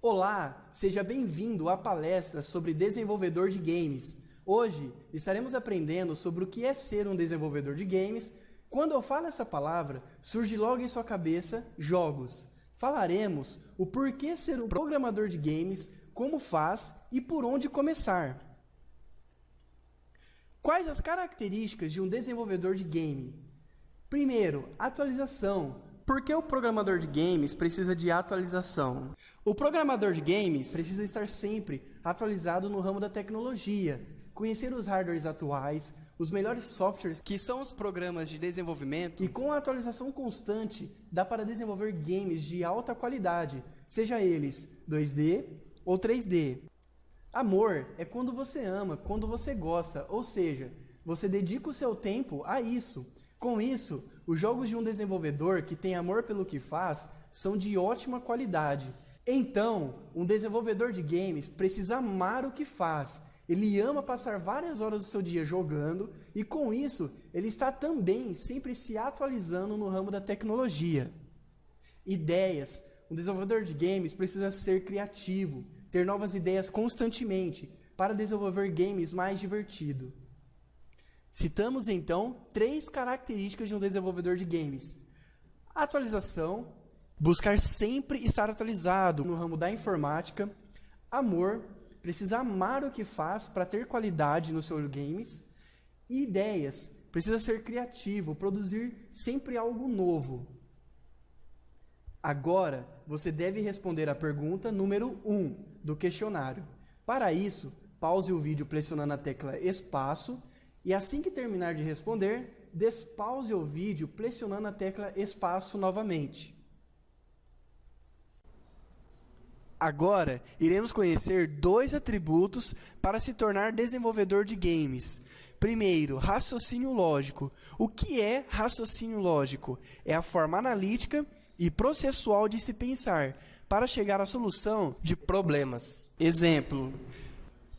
Olá, seja bem-vindo à palestra sobre desenvolvedor de games. Hoje estaremos aprendendo sobre o que é ser um desenvolvedor de games. Quando eu falo essa palavra, surge logo em sua cabeça jogos. Falaremos o porquê ser um programador de games, como faz e por onde começar. Quais as características de um desenvolvedor de game? Primeiro, atualização. Por que o programador de games precisa de atualização? O programador de games precisa estar sempre atualizado no ramo da tecnologia, conhecer os hardwares atuais, os melhores softwares que são os programas de desenvolvimento, e com a atualização constante dá para desenvolver games de alta qualidade, seja eles 2D ou 3D. Amor é quando você ama, quando você gosta, ou seja, você dedica o seu tempo a isso. Com isso, os jogos de um desenvolvedor que tem amor pelo que faz são de ótima qualidade. Então, um desenvolvedor de games precisa amar o que faz. Ele ama passar várias horas do seu dia jogando e, com isso, ele está também sempre se atualizando no ramo da tecnologia. Ideias. Um desenvolvedor de games precisa ser criativo, ter novas ideias constantemente para desenvolver games mais divertidos. Citamos então 3 características de um desenvolvedor de games. Atualização, buscar sempre estar atualizado no ramo da informática. Amor, precisa amar o que faz para ter qualidade nos seus games. E ideias, precisa ser criativo, produzir sempre algo novo. Agora, você deve responder a pergunta número 1 do questionário. Para isso, pause o vídeo pressionando a tecla espaço. E assim que terminar de responder, despause o vídeo pressionando a tecla espaço novamente. Agora, iremos conhecer 2 atributos para se tornar desenvolvedor de games. Primeiro, raciocínio lógico. O que é raciocínio lógico? É a forma analítica e processual de se pensar para chegar à solução de problemas. Exemplo,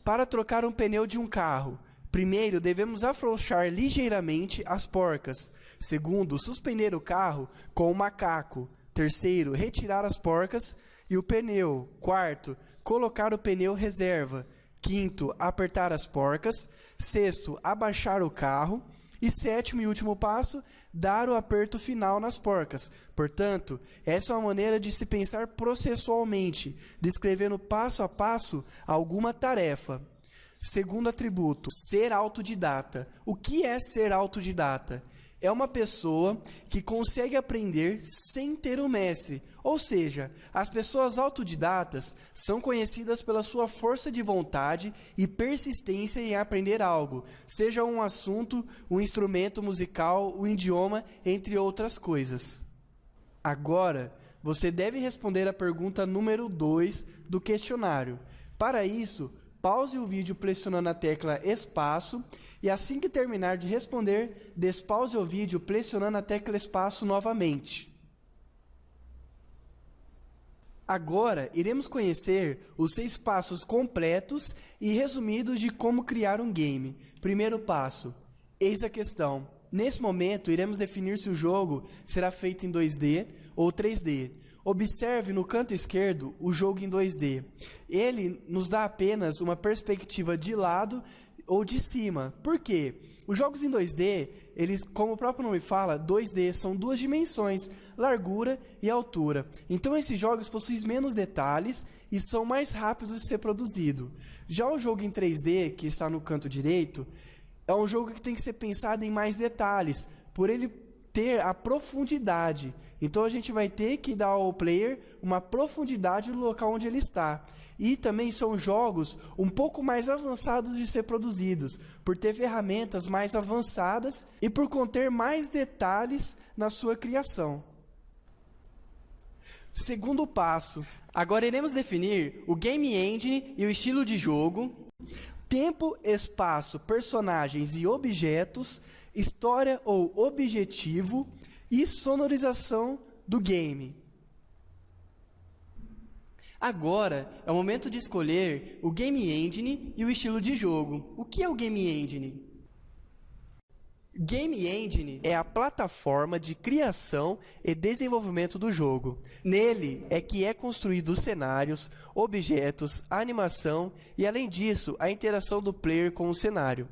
para trocar um pneu de um carro. Primeiro, devemos afrouxar ligeiramente as porcas. Segundo, suspender o carro com o macaco. Terceiro, retirar as porcas e o pneu. Quarto, colocar o pneu reserva. Quinto, apertar as porcas. Sexto, abaixar o carro. E sétimo e último passo, dar o aperto final nas porcas. Portanto, essa é uma maneira de se pensar processualmente, descrevendo passo a passo alguma tarefa. Segundo atributo, ser autodidata. O que é ser autodidata? É uma pessoa que consegue aprender sem ter um mestre. Ou seja, as pessoas autodidatas são conhecidas pela sua força de vontade e persistência em aprender algo, seja um assunto, um instrumento musical, um idioma, entre outras coisas. Agora, você deve responder a pergunta número 2 do questionário. Para isso, pause o vídeo pressionando a tecla espaço e assim que terminar de responder, despause o vídeo pressionando a tecla espaço novamente. Agora, iremos conhecer os 6 passos completos e resumidos de como criar um game. Primeiro passo, eis a questão. Nesse momento, iremos definir se o jogo será feito em 2D ou 3D. Observe no canto esquerdo o jogo em 2D. Ele nos dá apenas uma perspectiva de lado ou de cima. Por quê? Os jogos em 2D, eles, como o próprio nome fala, 2D são 2 dimensões, largura e altura. Então esses jogos possuem menos detalhes e são mais rápidos de ser produzido. Já o jogo em 3D, que está no canto direito, é um jogo que tem que ser pensado em mais detalhes, por ele ter a profundidade. Então a gente vai ter que dar ao player uma profundidade no local onde ele está. E também são jogos um pouco mais avançados de ser produzidos, por ter ferramentas mais avançadas e por conter mais detalhes na sua criação. Segundo passo, agora iremos definir o game engine e o estilo de jogo, tempo, espaço, personagens e objetos, história ou objetivo e sonorização do game. Agora é o momento de escolher o game engine e o estilo de jogo. O que é o game engine? Game Engine é a plataforma de criação e desenvolvimento do jogo. Nele é que é construído os cenários, objetos, a animação e, além disso, a interação do player com o cenário.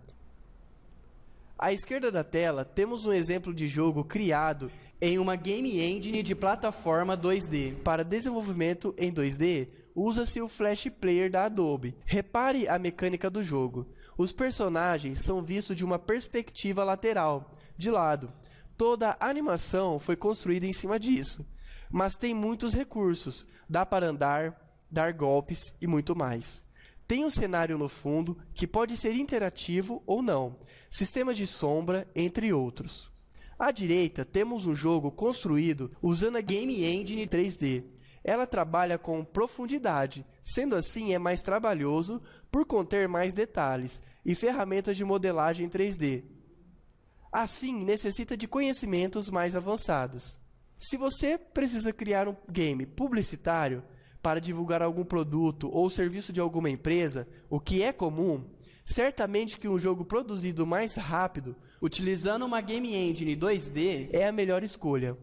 À esquerda da tela, temos um exemplo de jogo criado em uma Game Engine de plataforma 2D. Para desenvolvimento em 2D, usa-se o Flash Player da Adobe. Repare a mecânica do jogo. Os personagens são vistos de uma perspectiva lateral, de lado. Toda a animação foi construída em cima disso. Mas tem muitos recursos. Dá para andar, dar golpes e muito mais. Tem um cenário no fundo, que pode ser interativo ou não. Sistema de sombra, entre outros. À direita, temos um jogo construído usando a Game Engine 3D. Ela trabalha com profundidade, sendo assim é mais trabalhoso por conter mais detalhes e ferramentas de modelagem 3D. Assim, necessita de conhecimentos mais avançados. Se você precisa criar um game publicitário para divulgar algum produto ou serviço de alguma empresa, o que é comum, certamente que um jogo produzido mais rápido, utilizando uma Game Engine 2D, é a melhor escolha.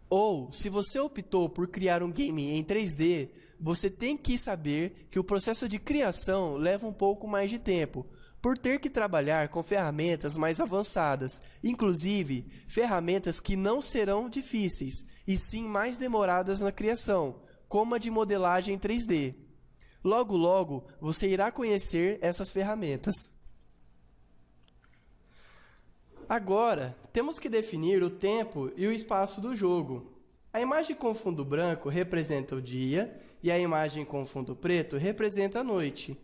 Ou, se você optou por criar um game em 3D, você tem que saber que o processo de criação leva um pouco mais de tempo, por ter que trabalhar com ferramentas mais avançadas, inclusive ferramentas que não serão difíceis, e sim mais demoradas na criação, como a de modelagem 3D. Logo, logo, você irá conhecer essas ferramentas. Agora, temos que definir o tempo e o espaço do jogo. A imagem com fundo branco representa o dia e a imagem com fundo preto representa a noite.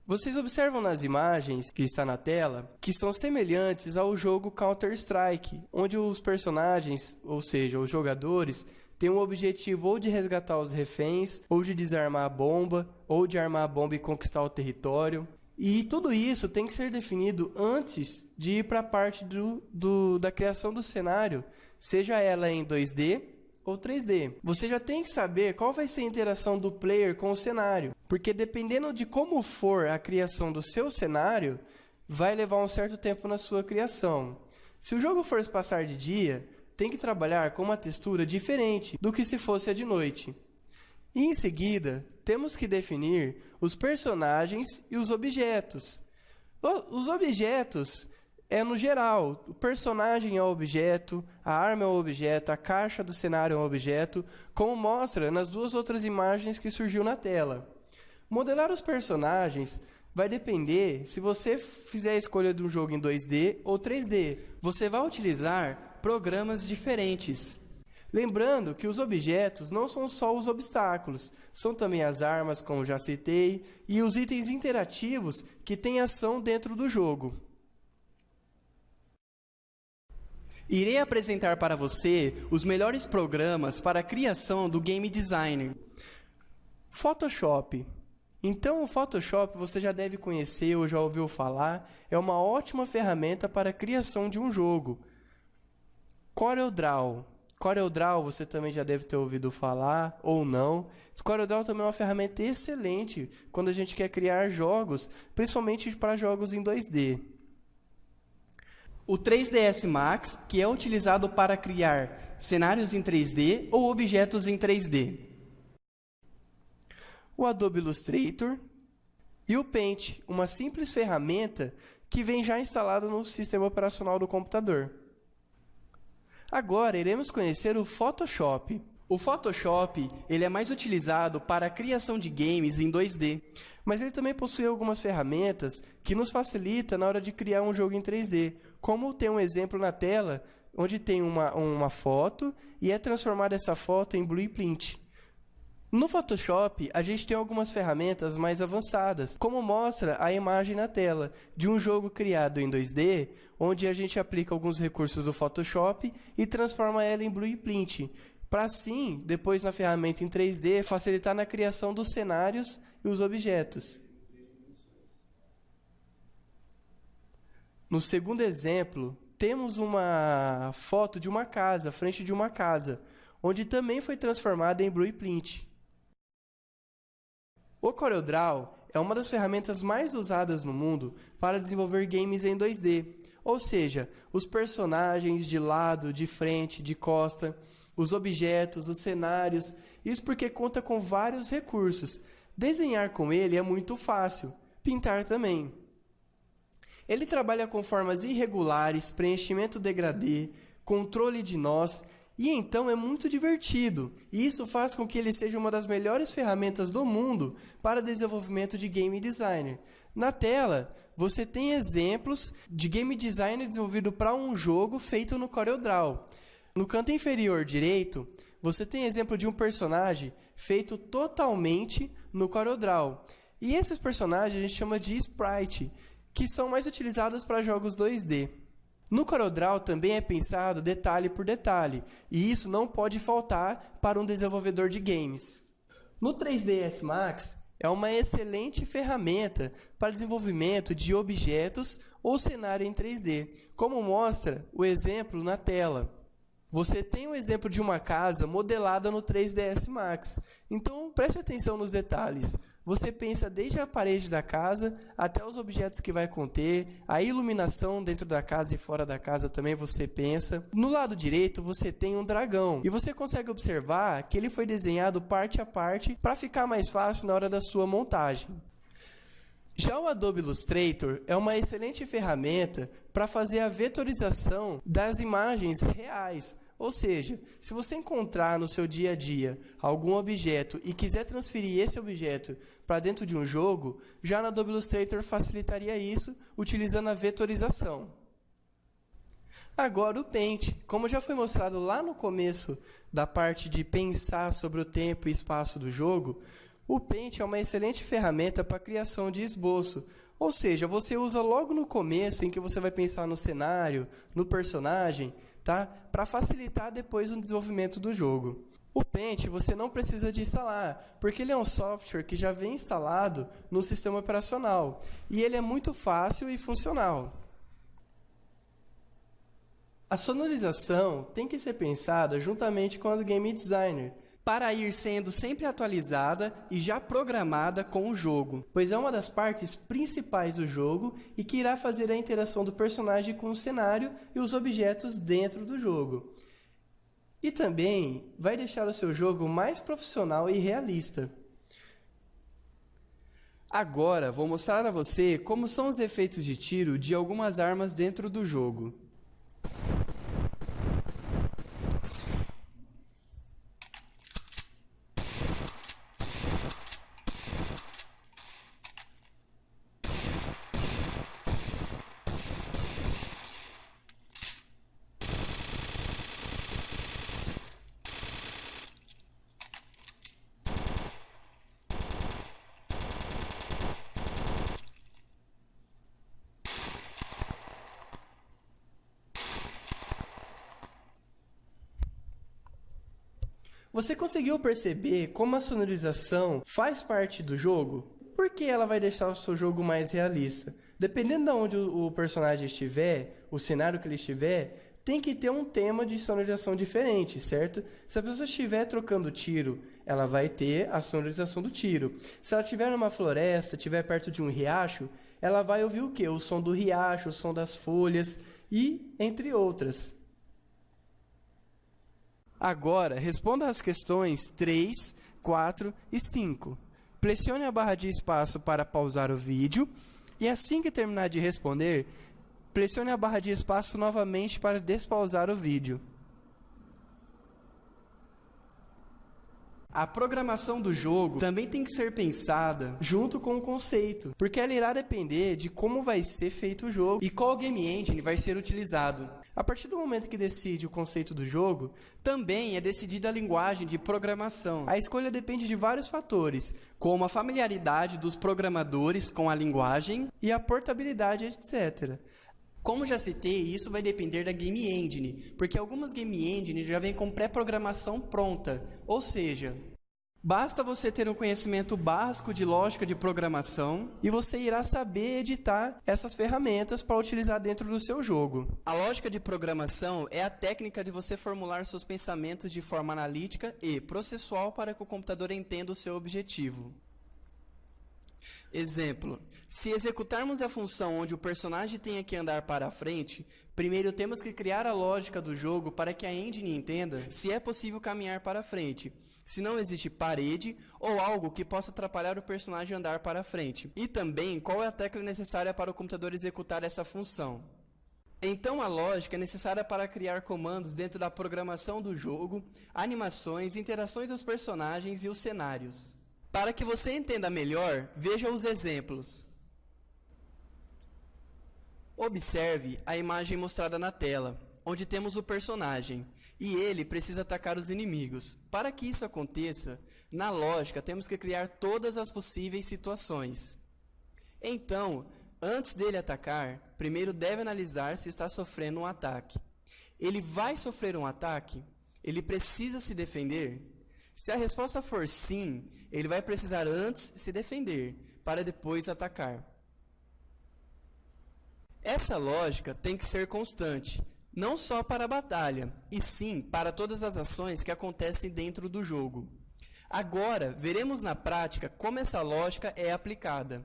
Vocês observam nas imagens que está na tela que são semelhantes ao jogo Counter-Strike, onde os personagens, ou seja, os jogadores, têm um objetivo ou de resgatar os reféns, ou de desarmar a bomba, ou de armar a bomba e conquistar o território. E tudo isso tem que ser definido antes de ir para a parte da criação do cenário, seja ela em 2D ou 3D. Você já tem que saber qual vai ser a interação do player com o cenário, porque dependendo de como for a criação do seu cenário, vai levar um certo tempo na sua criação. Se o jogo for se passar de dia, tem que trabalhar com uma textura diferente do que se fosse a de noite. E em seguida, temos que definir os personagens e os objetos. Os objetos é no geral, o personagem é o objeto, a arma é o objeto, a caixa do cenário é um objeto, como mostra nas duas outras imagens que surgiu na tela. Modelar os personagens vai depender se você fizer a escolha de um jogo em 2D ou 3D. Você vai utilizar programas diferentes. Lembrando que os objetos não são só os obstáculos, são também as armas, como já citei, e os itens interativos que têm ação dentro do jogo. Irei apresentar para você os melhores programas para a criação do Game Designer. Photoshop. Então, o Photoshop você já deve conhecer ou já ouviu falar, é uma ótima ferramenta para a criação de um jogo. CorelDRAW. CorelDRAW você também já deve ter ouvido falar, ou não. CorelDRAW também é uma ferramenta excelente quando a gente quer criar jogos, principalmente para jogos em 2D. O 3ds Max, que é utilizado para criar cenários em 3D ou objetos em 3D. O Adobe Illustrator e o Paint, uma simples ferramenta que vem já instalada no sistema operacional do computador. Agora, iremos conhecer o Photoshop. O Photoshop ele é mais utilizado para a criação de games em 2D, mas ele também possui algumas ferramentas que nos facilitam na hora de criar um jogo em 3D, como tem um exemplo na tela, onde tem uma foto e é transformada essa foto em Blueprint. No Photoshop, a gente tem algumas ferramentas mais avançadas, como mostra a imagem na tela, de um jogo criado em 2D, onde a gente aplica alguns recursos do Photoshop e transforma ela em Blueprint, para assim, depois na ferramenta em 3D, facilitar na criação dos cenários e os objetos. No segundo exemplo, temos uma foto de uma casa, frente de uma casa, onde também foi transformada em Blueprint. O CorelDRAW é uma das ferramentas mais usadas no mundo para desenvolver games em 2D. Ou seja, os personagens de lado, de frente, de costa, os objetos, os cenários. Isso porque conta com vários recursos. Desenhar com ele é muito fácil, pintar também. Ele trabalha com formas irregulares, preenchimento degradê, controle de nós, e então é muito divertido. E isso faz com que ele seja uma das melhores ferramentas do mundo para desenvolvimento de game designer. Na tela, você tem exemplos de game designer desenvolvido para um jogo feito no CorelDRAW. No canto inferior direito, você tem exemplo de um personagem feito totalmente no CorelDRAW. E esses personagens a gente chama de sprite, que são mais utilizados para jogos 2D. No CorelDRAW também é pensado detalhe por detalhe, e isso não pode faltar para um desenvolvedor de games. No 3ds Max é uma excelente ferramenta para desenvolvimento de objetos ou cenário em 3D, como mostra o exemplo na tela. Você tem um exemplo de uma casa modelada no 3ds Max, então preste atenção nos detalhes. Você pensa desde a parede da casa até os objetos que vai conter, a iluminação dentro da casa e fora da casa também você pensa. No lado direito você tem um dragão e você consegue observar que ele foi desenhado parte a parte para ficar mais fácil na hora da sua montagem. Já o Adobe Illustrator é uma excelente ferramenta para fazer a vetorização das imagens reais. Ou seja, se você encontrar no seu dia a dia algum objeto e quiser transferir esse objeto para dentro de um jogo, já no Adobe Illustrator facilitaria isso utilizando a vetorização. Agora o Paint, como já foi mostrado lá no começo da parte de pensar sobre o tempo e espaço do jogo, o Paint é uma excelente ferramenta para a criação de esboço. Ou seja, você usa logo no começo em que você vai pensar no cenário, no personagem, tá? Para facilitar depois o desenvolvimento do jogo. O Paint você não precisa de instalar, porque ele é um software que já vem instalado no sistema operacional. E ele é muito fácil e funcional. A sonorização tem que ser pensada juntamente com a do Game Designer, para ir sendo sempre atualizada e já programada com o jogo, pois é uma das partes principais do jogo e que irá fazer a interação do personagem com o cenário e os objetos dentro do jogo. E também vai deixar o seu jogo mais profissional e realista. Agora vou mostrar a você como são os efeitos de tiro de algumas armas dentro do jogo. Você conseguiu perceber como a sonorização faz parte do jogo? Por que ela vai deixar o seu jogo mais realista? Dependendo de onde o personagem estiver, o cenário que ele estiver, tem que ter um tema de sonorização diferente, certo? Se a pessoa estiver trocando tiro, ela vai ter a sonorização do tiro. Se ela estiver numa floresta, estiver perto de um riacho, ela vai ouvir o quê? O som do riacho, o som das folhas e entre outras. Agora, responda as questões 3, 4 e 5. Pressione a barra de espaço para pausar o vídeo e assim que terminar de responder, pressione a barra de espaço novamente para despausar o vídeo. A programação do jogo também tem que ser pensada junto com o conceito, porque ela irá depender de como vai ser feito o jogo e qual game engine vai ser utilizado. A partir do momento que decide o conceito do jogo, também é decidida a linguagem de programação. A escolha depende de vários fatores, como a familiaridade dos programadores com a linguagem e a portabilidade, etc. Como já citei, isso vai depender da Game Engine, porque algumas Game Engines já vêm com pré-programação pronta, ou seja, basta você ter um conhecimento básico de lógica de programação e você irá saber editar essas ferramentas para utilizar dentro do seu jogo. A lógica de programação é a técnica de você formular seus pensamentos de forma analítica e processual para que o computador entenda o seu objetivo. Exemplo, se executarmos a função onde o personagem tenha que andar para frente, primeiro temos que criar a lógica do jogo para que a engine entenda se é possível caminhar para frente, se não existe parede ou algo que possa atrapalhar o personagem a andar para frente, e também qual é a tecla necessária para o computador executar essa função. Então a lógica é necessária para criar comandos dentro da programação do jogo, animações, interações dos personagens e os cenários. Para que você entenda melhor, veja os exemplos. Observe a imagem mostrada na tela, onde temos o personagem, e ele precisa atacar os inimigos. Para que isso aconteça, na lógica temos que criar todas as possíveis situações. Então, antes dele atacar, primeiro deve analisar se está sofrendo um ataque. Ele vai sofrer um ataque? Ele precisa se defender? Se a resposta for sim, ele vai precisar antes se defender, para depois atacar. Essa lógica tem que ser constante, não só para a batalha, e sim para todas as ações que acontecem dentro do jogo. Agora, veremos na prática como essa lógica é aplicada.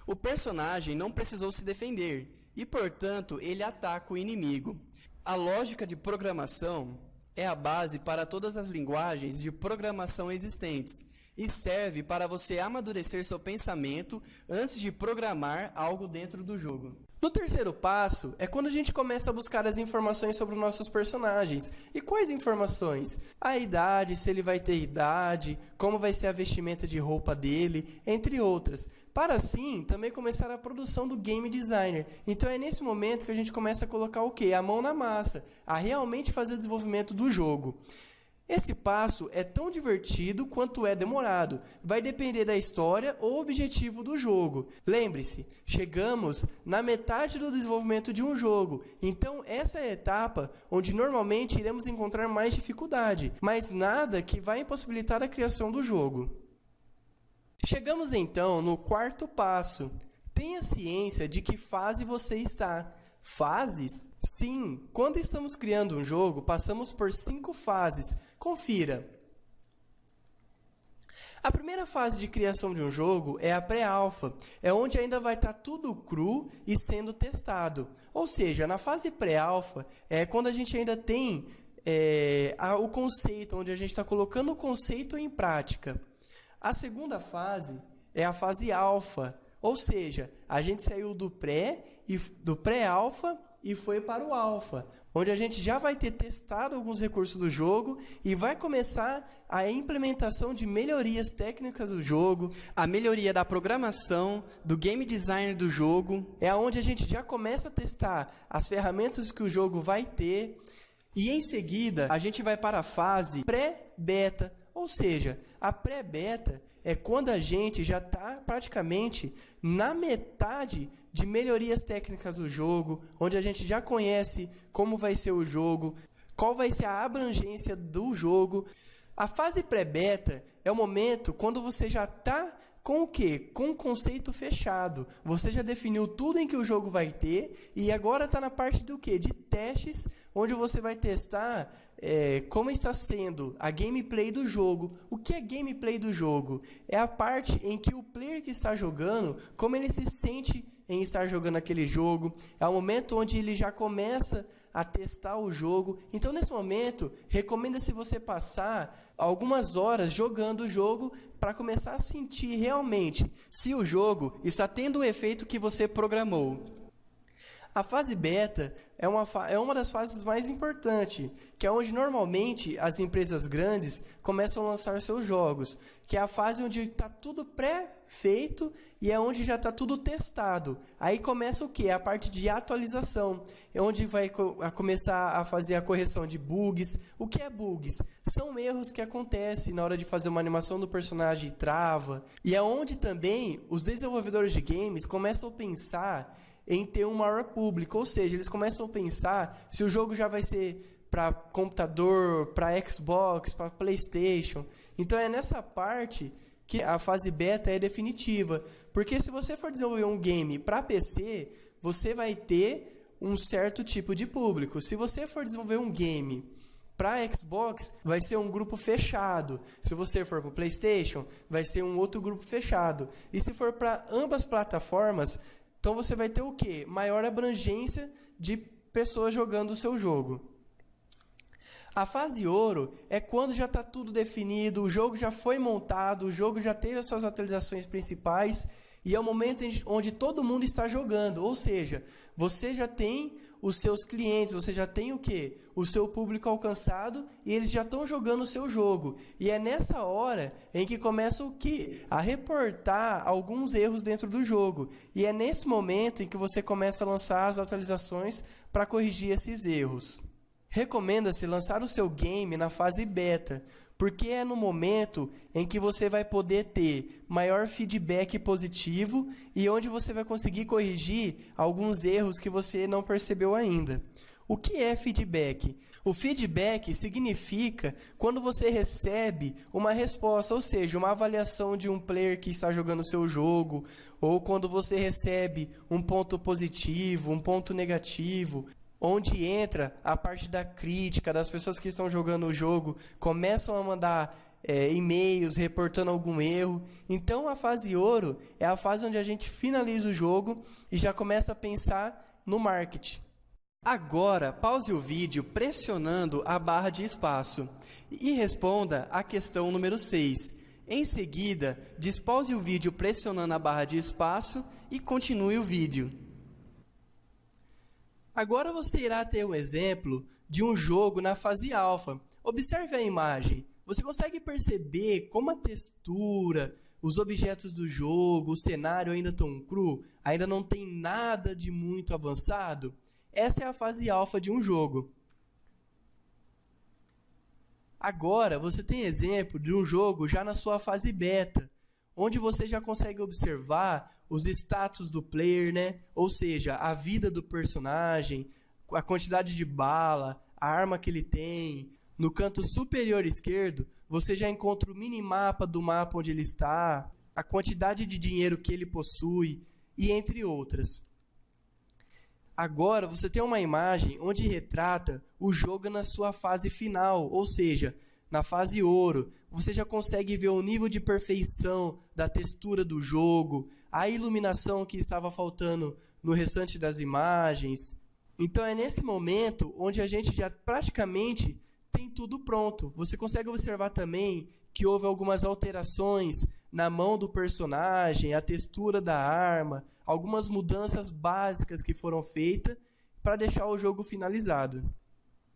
O personagem não precisou se defender, e portanto ele ataca o inimigo. A lógica de programação é a base para todas as linguagens de programação existentes e serve para você amadurecer seu pensamento antes de programar algo dentro do jogo. No terceiro passo é quando a gente começa a buscar as informações sobre os nossos personagens. E quais informações? A idade, se ele vai ter idade, como vai ser a vestimenta de roupa dele, entre outras. Para assim, também começar a produção do game designer. Então é nesse momento que a gente começa a colocar o quê? A mão na massa, a realmente fazer o desenvolvimento do jogo. Esse passo é tão divertido quanto é demorado. Vai depender da história ou objetivo do jogo. Lembre-se, chegamos na metade do desenvolvimento de um jogo. Então essa é a etapa onde normalmente iremos encontrar mais dificuldade, mas nada que vai impossibilitar a criação do jogo. Chegamos então no quarto passo. Tenha ciência de que fase você está. Fases? Sim, quando estamos criando um jogo, passamos por 5 fases. Confira. A primeira fase de criação de um jogo é a pré-alfa, é onde ainda vai estar tudo cru e sendo testado. Ou seja, na fase pré-alfa é quando a gente ainda tem o conceito, onde a gente está colocando o conceito em prática. A segunda fase é a fase alfa, ou seja, a gente saiu do pré-alfa e foi para o alfa, onde a gente já vai ter testado alguns recursos do jogo e vai começar a implementação de melhorias técnicas do jogo, a melhoria da programação, do game design do jogo, é onde a gente já começa a testar as ferramentas que o jogo vai ter, e em seguida a gente vai para a fase pré-beta, ou seja, a pré-beta é quando a gente já está praticamente na metade de melhorias técnicas do jogo, onde a gente já conhece como vai ser o jogo, qual vai ser a abrangência do jogo. A fase pré-beta é o momento quando você já está com o quê? Com o conceito fechado. Você já definiu tudo em que o jogo vai ter e agora está na parte do quê? De testes, onde você vai testar como está sendo a gameplay do jogo. O que é gameplay do jogo? É a parte em que o player que está jogando, como ele se sente em estar jogando aquele jogo. É o momento onde ele já começa a testar o jogo. Então, nesse momento, recomenda-se você passar algumas horas jogando o jogo para começar a sentir realmente se o jogo está tendo o efeito que você programou. A fase beta é uma das fases mais importantes, que é onde normalmente as empresas grandes começam a lançar seus jogos, que é a fase onde está tudo pré-feito e é onde já está tudo testado. Aí começa o quê? A parte de atualização, é onde vai começar a fazer a correção de bugs. O que é bugs? São erros que acontecem na hora de fazer uma animação do personagem e trava. E é onde também os desenvolvedores de games começam a pensar em ter um maior público, ou seja, eles começam a pensar se o jogo já vai ser para computador, para Xbox, para PlayStation. Então é nessa parte que a fase beta é definitiva, porque se você for desenvolver um game para PC, você vai ter um certo tipo de público. Se você for desenvolver um game para Xbox, vai ser um grupo fechado. Se você for para o PlayStation, vai ser um outro grupo fechado. E se for para ambas plataformas, então você vai ter o quê? Maior abrangência de pessoas jogando o seu jogo. A fase ouro é quando já está tudo definido, o jogo já foi montado, o jogo já teve as suas atualizações principais e é o momento onde todo mundo está jogando. Ou seja, você já tem os seus clientes, você já tem o quê? O seu público alcançado e eles já estão jogando o seu jogo. E é nessa hora em que começa o quê? A reportar alguns erros dentro do jogo. E é nesse momento em que você começa a lançar as atualizações para corrigir esses erros. Recomenda-se lançar o seu game na fase beta, porque é no momento em que você vai poder ter maior feedback positivo e onde você vai conseguir corrigir alguns erros que você não percebeu ainda. O que é feedback? O feedback significa quando você recebe uma resposta, ou seja, uma avaliação de um player que está jogando o seu jogo, ou quando você recebe um ponto positivo, um ponto negativo, onde entra a parte da crítica, das pessoas que estão jogando o jogo, começam a mandar e-mails reportando algum erro. Então a fase ouro é a fase onde a gente finaliza o jogo e já começa a pensar no marketing. Agora, pause o vídeo pressionando a barra de espaço e responda a questão número 6. Em seguida, despause o vídeo pressionando a barra de espaço e continue o vídeo. Agora você irá ter um exemplo de um jogo na fase alfa. Observe a imagem. Você consegue perceber como a textura, os objetos do jogo, o cenário ainda estão cru? Ainda não tem nada de muito avançado? Essa é a fase alfa de um jogo. Agora você tem exemplo de um jogo já na sua fase beta, onde você já consegue observar os status do player, né? Ou seja, a vida do personagem, a quantidade de bala, a arma que ele tem. No canto superior esquerdo, você já encontra o minimapa do mapa onde ele está, a quantidade de dinheiro que ele possui, e entre outras. Agora você tem uma imagem onde retrata o jogo na sua fase final, ou seja, na fase ouro. Você já consegue ver o nível de perfeição da textura do jogo, a iluminação que estava faltando no restante das imagens. Então é nesse momento onde a gente já praticamente tem tudo pronto. Você consegue observar também que houve algumas alterações na mão do personagem, a textura da arma, algumas mudanças básicas que foram feitas para deixar o jogo finalizado.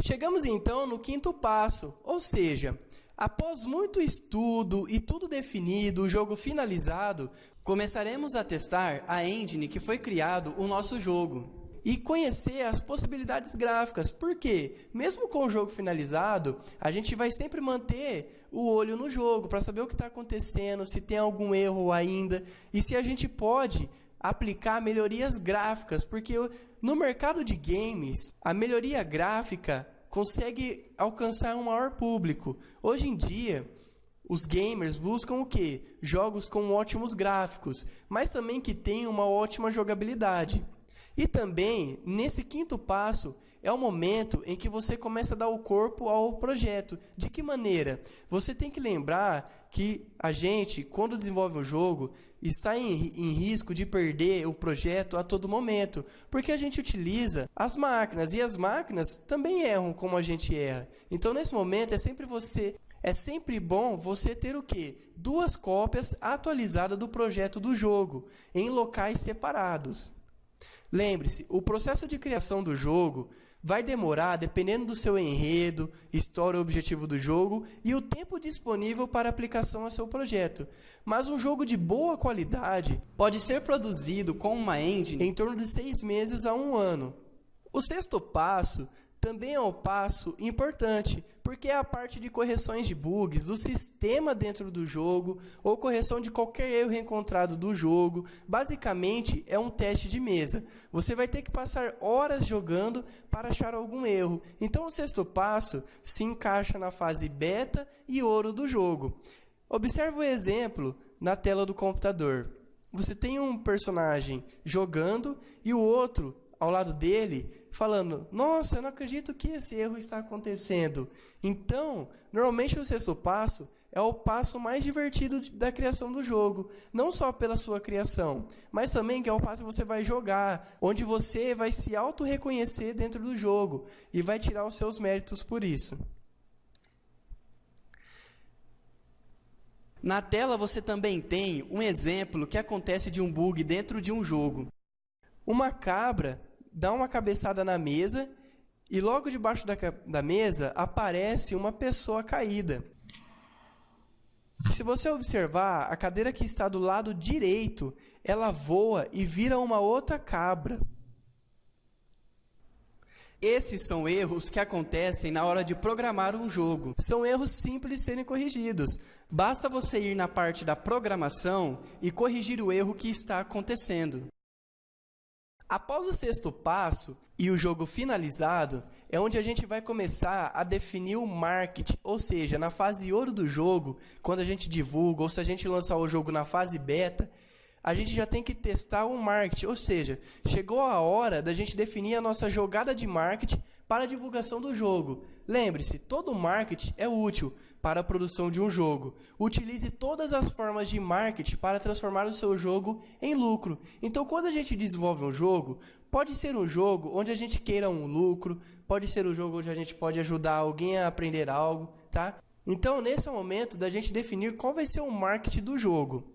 Chegamos então no quinto passo, ou seja, após muito estudo e tudo definido, o jogo finalizado, começaremos a testar a engine que foi criado o nosso jogo e conhecer as possibilidades gráficas, porque mesmo com o jogo finalizado, a gente vai sempre manter o olho no jogo para saber o que está acontecendo, se tem algum erro ainda e se a gente pode aplicar melhorias gráficas, porque no mercado de games, a melhoria gráfica consegue alcançar um maior público. Hoje em dia, os gamers buscam o quê? Jogos com ótimos gráficos, mas também que tenham uma ótima jogabilidade. E também, nesse quinto passo, é o momento em que você começa a dar o corpo ao projeto. De que maneira? Você tem que lembrar que a gente, quando desenvolve um jogo, está em risco de perder o projeto a todo momento, porque a gente utiliza as máquinas, e as máquinas também erram como a gente erra. Então, nesse momento, é sempre bom você ter o quê? 2 cópias atualizadas do projeto do jogo, em locais separados. Lembre-se, o processo de criação do jogo vai demorar dependendo do seu enredo, história e objetivo do jogo e o tempo disponível para aplicação ao seu projeto. Mas um jogo de boa qualidade pode ser produzido com uma engine em torno de 6 meses a 1 ano. O sexto passo também é um passo importante, porque é a parte de correções de bugs do sistema dentro do jogo ou correção de qualquer erro encontrado do jogo. Basicamente, é um teste de mesa. Você vai ter que passar horas jogando para achar algum erro. Então, o sexto passo se encaixa na fase beta e ouro do jogo. Observe o exemplo na tela do computador. Você tem um personagem jogando e o outro ao lado dele falando, nossa, eu não acredito que esse erro está acontecendo. Então, normalmente o sexto passo é o passo mais divertido da criação do jogo. Não só pela sua criação, mas também que é o passo que você vai jogar, onde você vai se auto-reconhecer dentro do jogo e vai tirar os seus méritos por isso. Na tela você também tem um exemplo que acontece de um bug dentro de um jogo. Uma cabra dá uma cabeçada na mesa e logo debaixo da mesa aparece uma pessoa caída. Se você observar, a cadeira que está do lado direito, ela voa e vira uma outra cabra. Esses são erros que acontecem na hora de programar um jogo. São erros simples de serem corrigidos. Basta você ir na parte da programação e corrigir o erro que está acontecendo. Após o sexto passo e o jogo finalizado, é onde a gente vai começar a definir o marketing, ou seja, na fase ouro do jogo, quando a gente divulga, ou se a gente lançar o jogo na fase beta, a gente já tem que testar o marketing, ou seja, chegou a hora da gente definir a nossa jogada de marketing para a divulgação do jogo. Lembre-se, todo marketing é útil para a produção de um jogo. Utilize todas as formas de marketing para transformar o seu jogo em lucro. Então, quando a gente desenvolve um jogo, pode ser um jogo onde a gente queira um lucro, pode ser um jogo onde a gente pode ajudar alguém a aprender algo, tá? Então, nesse é o momento da gente definir qual vai ser o marketing do jogo.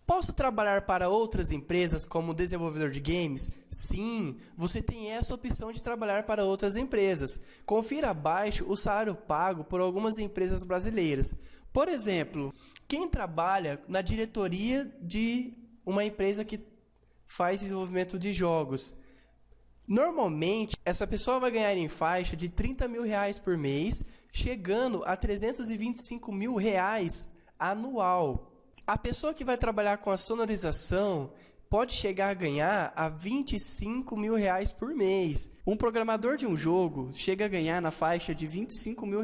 Posso trabalhar para outras empresas como desenvolvedor de games? Sim, você tem essa opção de trabalhar para outras empresas. Confira abaixo o salário pago por algumas empresas brasileiras. Por exemplo, quem trabalha na diretoria de uma empresa que faz desenvolvimento de jogos? Normalmente, essa pessoa vai ganhar em faixa de R$30 mil por mês, chegando a R$325 mil anual. A pessoa que vai trabalhar com a sonorização pode chegar a ganhar a R$25 mil por mês. Um programador de um jogo chega a ganhar na faixa de R$25 mil.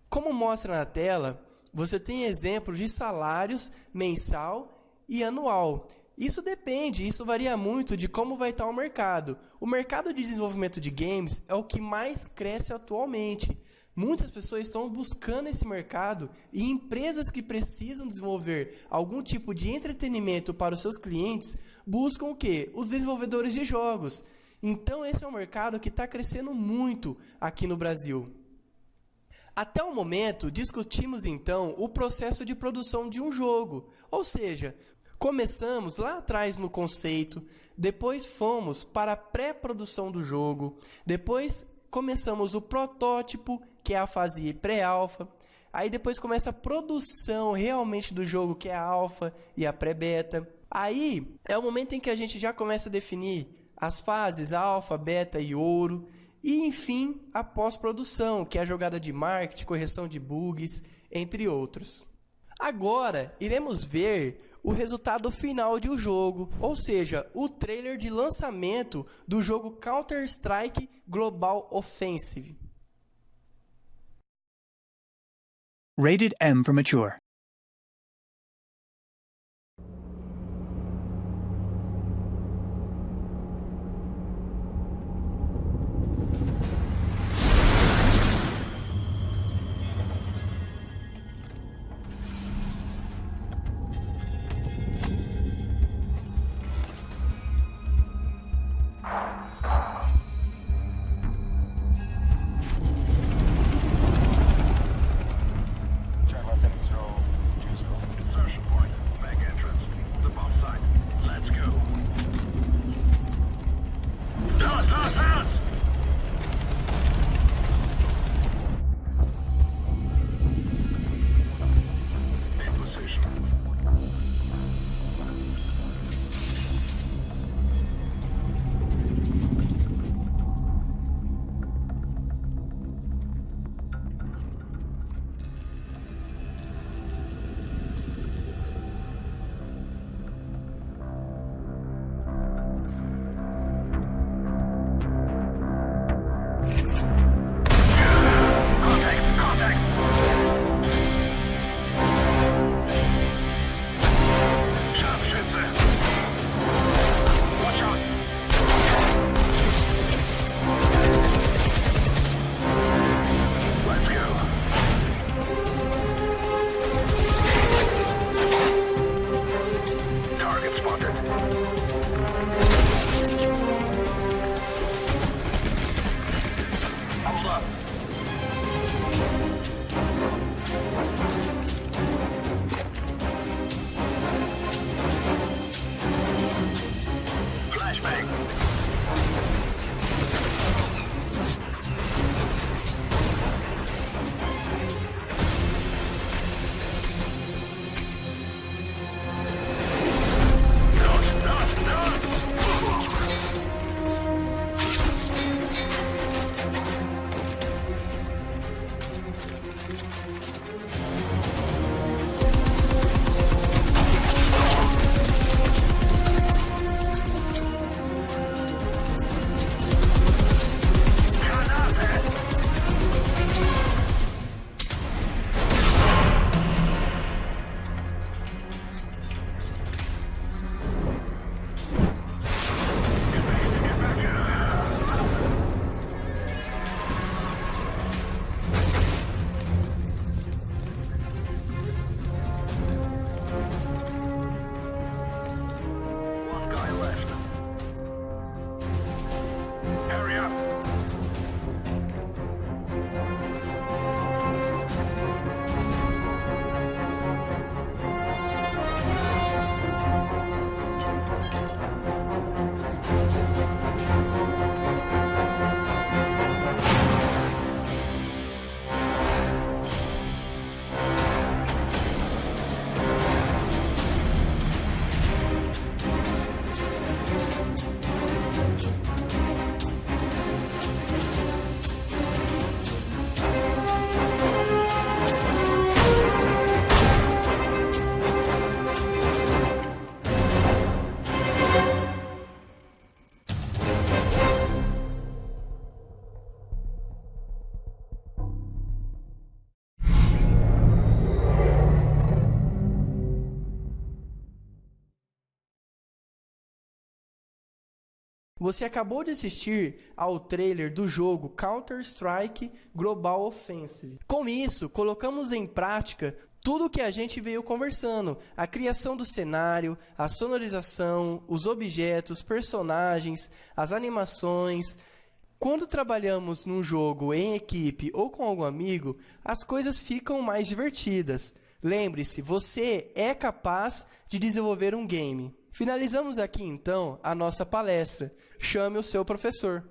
Como mostra na tela, você tem exemplos de salários mensal e anual. Isso depende, isso varia muito de como vai estar o mercado. O mercado de desenvolvimento de games é o que mais cresce atualmente. Muitas pessoas estão buscando esse mercado e empresas que precisam desenvolver algum tipo de entretenimento para os seus clientes buscam o quê? Os desenvolvedores de jogos. Então esse é um mercado que está crescendo muito aqui no Brasil. Até o momento, discutimos então o processo de produção de um jogo. Ou seja, começamos lá atrás no conceito, depois fomos para a pré-produção do jogo, depois começamos o protótipo, que é a fase pré-alfa. Aí depois começa a produção realmente do jogo, que é a alfa e a pré-beta. Aí é o momento em que a gente já começa a definir as fases alfa, beta e ouro. E enfim, a pós-produção, que é a jogada de marketing, correção de bugs, entre outros. Agora iremos ver o resultado final de um jogo, ou seja, o trailer de lançamento do jogo Counter-Strike Global Offensive. Rated M for mature. Turn left enemy throw. Você acabou de assistir ao trailer do jogo Counter-Strike Global Offensive. Com isso, colocamos em prática tudo o que a gente veio conversando. A criação do cenário, a sonorização, os objetos, personagens, as animações. Quando trabalhamos num jogo em equipe ou com algum amigo, as coisas ficam mais divertidas. Lembre-se, você é capaz de desenvolver um game. Finalizamos aqui então a nossa palestra. Chame o seu professor.